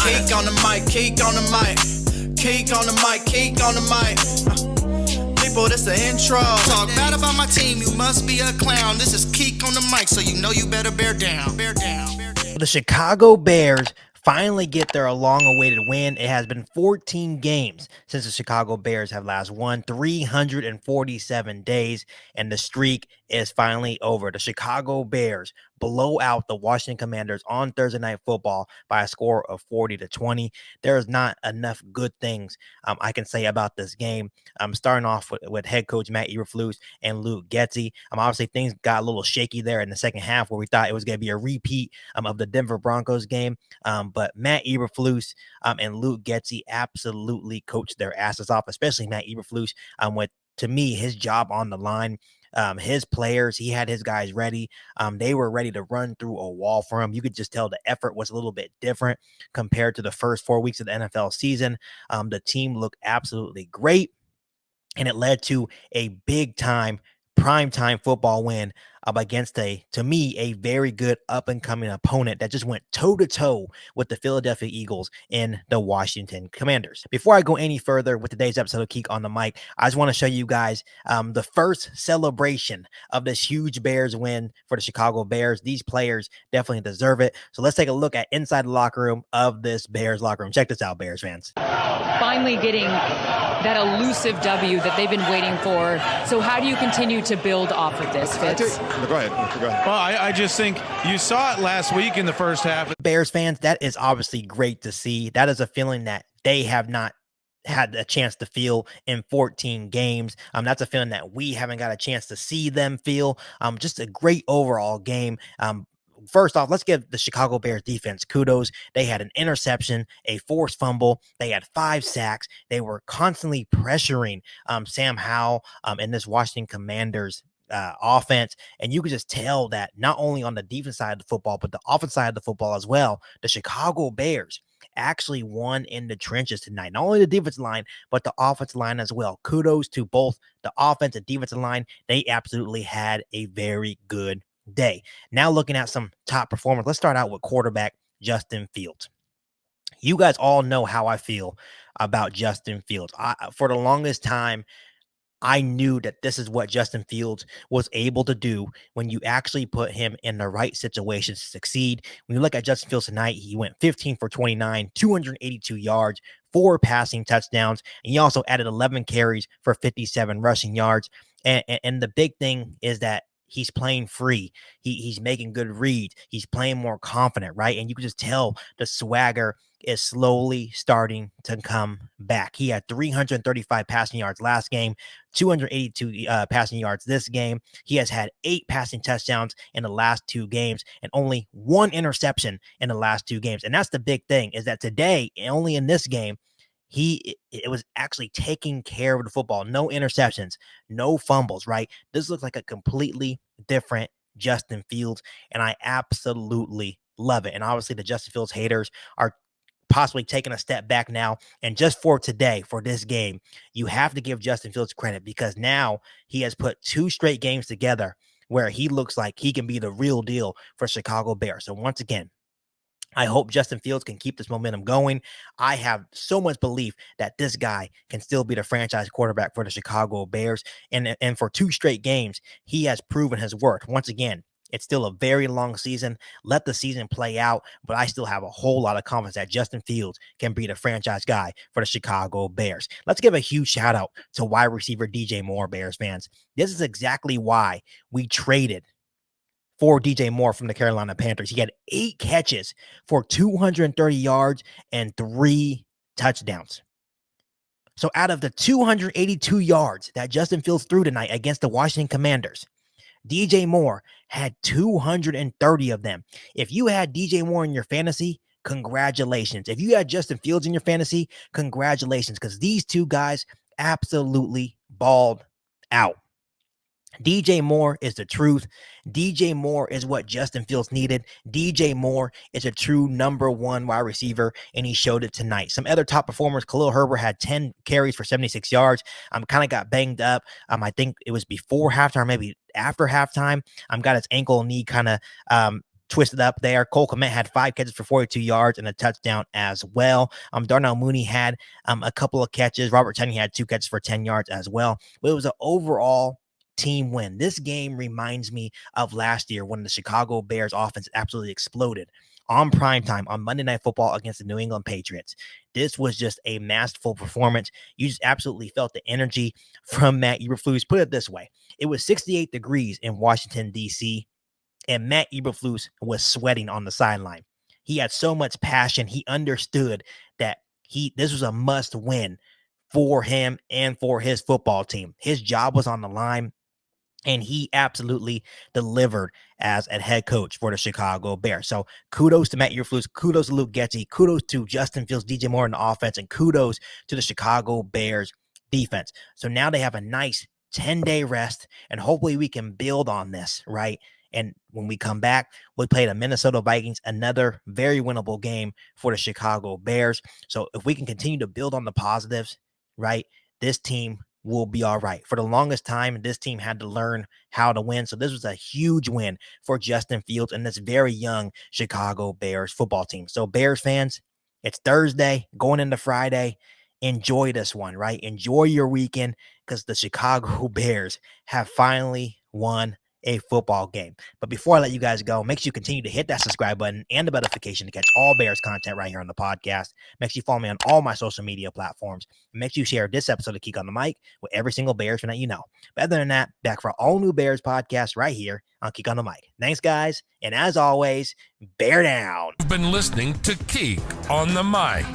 Cake on the mic, cake on the mic, cake on the mic, cake on the mic. People, this the intro. Talk bad about my team, you must be a clown. This is Keek on the mic, so you know you better bear down. Bear down. Bear down. The Chicago Bears finally get their long-awaited win. It has been 14 games since the Chicago Bears have last won, 347 days, and the streak is finally over. The Chicago Bears blow out the Washington Commanders on Thursday Night Football by a score of 40-20. There is not enough good things I can say about this game. I'm starting off with head coach Matt Eberflus and Luke Getsy. Obviously, things got a little shaky there in the second half where we thought it was going to be a repeat of the Denver Broncos game. But Matt Eberflus and Luke Getsy absolutely coached their asses off, especially Matt Eberflus with, to me, his job on the line. His players, he had his guys ready. They were ready to run through a wall for him. You could just tell the effort was a little bit different compared to the first 4 weeks of the NFL season. The team looked absolutely great, and it led to a big-time, prime-time football win against to me, a very good up-and-coming opponent that just went toe-to-toe with the Philadelphia Eagles and the Washington Commanders. Before I go any further with today's episode of Keek on the Mic, I just want to show you guys the first celebration of this huge Bears win for the Chicago Bears. These players definitely deserve it. So let's take a look at inside the locker room of this Bears locker room. Check this out, Bears fans. Finally getting that elusive W that they've been waiting for. So how do you continue to build off of this, Fitz? Go ahead. Well, I just think you saw it last week in the first half. Bears fans, that is obviously great to see. That is a feeling that they have not had a chance to feel in 14 games. That's a feeling that we haven't got a chance to see them feel. Just a great overall game. First off, let's give the Chicago Bears defense kudos. They had an interception, a forced fumble. They had 5 sacks. They were constantly pressuring Sam Howell and this Washington Commanders offense. And you could just tell that not only on the defense side of the football, but the offense side of the football as well, the Chicago Bears actually won in the trenches tonight. Not only the defensive line, but the offensive line as well. Kudos to both the offense and defensive line. They absolutely had a very good day. Now looking at some top performers, let's start out with quarterback Justin Fields. You guys all know how I feel about Justin Fields. For the longest time, I knew that this is what Justin Fields was able to do when you actually put him in the right situations to succeed. When you look at Justin Fields tonight, he went 15 for 29, 282 yards, 4 passing touchdowns, and he also added 11 carries for 57 rushing yards. And the big thing is that he's playing free. He's making good reads. He's playing more confident, right? And you can just tell the swagger is slowly starting to come back. He had 335 passing yards last game, 282 passing yards this game. He has had 8 passing touchdowns in the last 2 games and only 1 interception in the last 2 games. And that's the big thing, is that today, only in this game, it was actually taking care of the football. No interceptions, no fumbles, right? This looks like a completely different Justin Fields, and I absolutely love it. And obviously the Justin Fields haters are possibly taking a step back now. And just for today, for this game, you have to give Justin Fields credit, because now he has put 2 straight games together where he looks like he can be the real deal for Chicago Bears. So once again, I hope Justin Fields can keep this momentum going. I have so much belief that this guy can still be the franchise quarterback for the Chicago Bears. And for 2 straight games, he has proven his worth. Once again, it's still a very long season. Let the season play out, but I still have a whole lot of confidence that Justin Fields can be the franchise guy for the Chicago Bears. Let's give a huge shout out to wide receiver DJ Moore, Bears fans. This is exactly why we traded for DJ Moore from the Carolina Panthers. He had 8 catches for 230 yards and 3 touchdowns. So out of the 282 yards that Justin Fields threw tonight against the Washington Commanders, DJ Moore had 230 of them. If you had DJ Moore in your fantasy, congratulations. If you had Justin Fields in your fantasy, congratulations, because these 2 guys absolutely balled out. DJ Moore is the truth. DJ Moore is what Justin Fields needed. DJ Moore is a true number 1 wide receiver, and he showed it tonight. Some other top performers, Khalil Herbert had 10 carries for 76 yards. Kind of got banged up. I think it was before halftime, maybe after halftime. Got his ankle and knee kind of twisted up there. Cole Kmet had 5 catches for 42 yards and a touchdown as well. Darnell Mooney had a couple of catches. Robert Tenney had 2 catches for 10 yards as well. But it was an overall team win. This game reminds me of last year when the Chicago Bears offense absolutely exploded on primetime on Monday Night Football against the New England Patriots. This was just a masterful performance. You just absolutely felt the energy from Matt Eberflus. Put it this way. It was 68 degrees in Washington, D.C., and Matt Eberflus was sweating on the sideline. He had so much passion. He understood that this was a must win for him and for his football team. His job was on the line, and he absolutely delivered as a head coach for the Chicago Bears. So kudos to Matt Eberflus, kudos to Luke Getsy, kudos to Justin Fields, DJ Moore in the offense, and kudos to the Chicago Bears defense. So now they have a nice 10-day rest, and hopefully we can build on this, right? And when we come back, we play the Minnesota Vikings, another very winnable game for the Chicago Bears. So if we can continue to build on the positives, right, this team will be all right. For the longest time, this team had to learn how to win. So this was a huge win for Justin Fields and this very young Chicago Bears football team. So Bears fans, it's Thursday going into Friday. Enjoy this one, right? Enjoy your weekend because the Chicago Bears have finally won a football game. But before I let you guys go, make sure you continue to hit that subscribe button and the notification to catch all Bears content right here on the podcast. Make sure you follow me on all my social media platforms. And make sure you share this episode of Geek on the Mic with every single Bears fan that you know. But other than that, back for all new Bears podcast right here on Geek on the Mic. Thanks, guys. And as always, bear down. You've been listening to Geek on the Mic,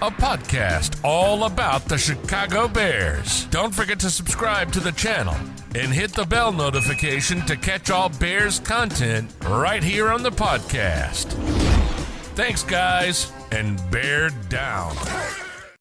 a podcast all about the Chicago Bears. Don't forget to subscribe to the channel and hit the bell notification to catch all Bears content right here on the podcast. Thanks, guys, and bear down.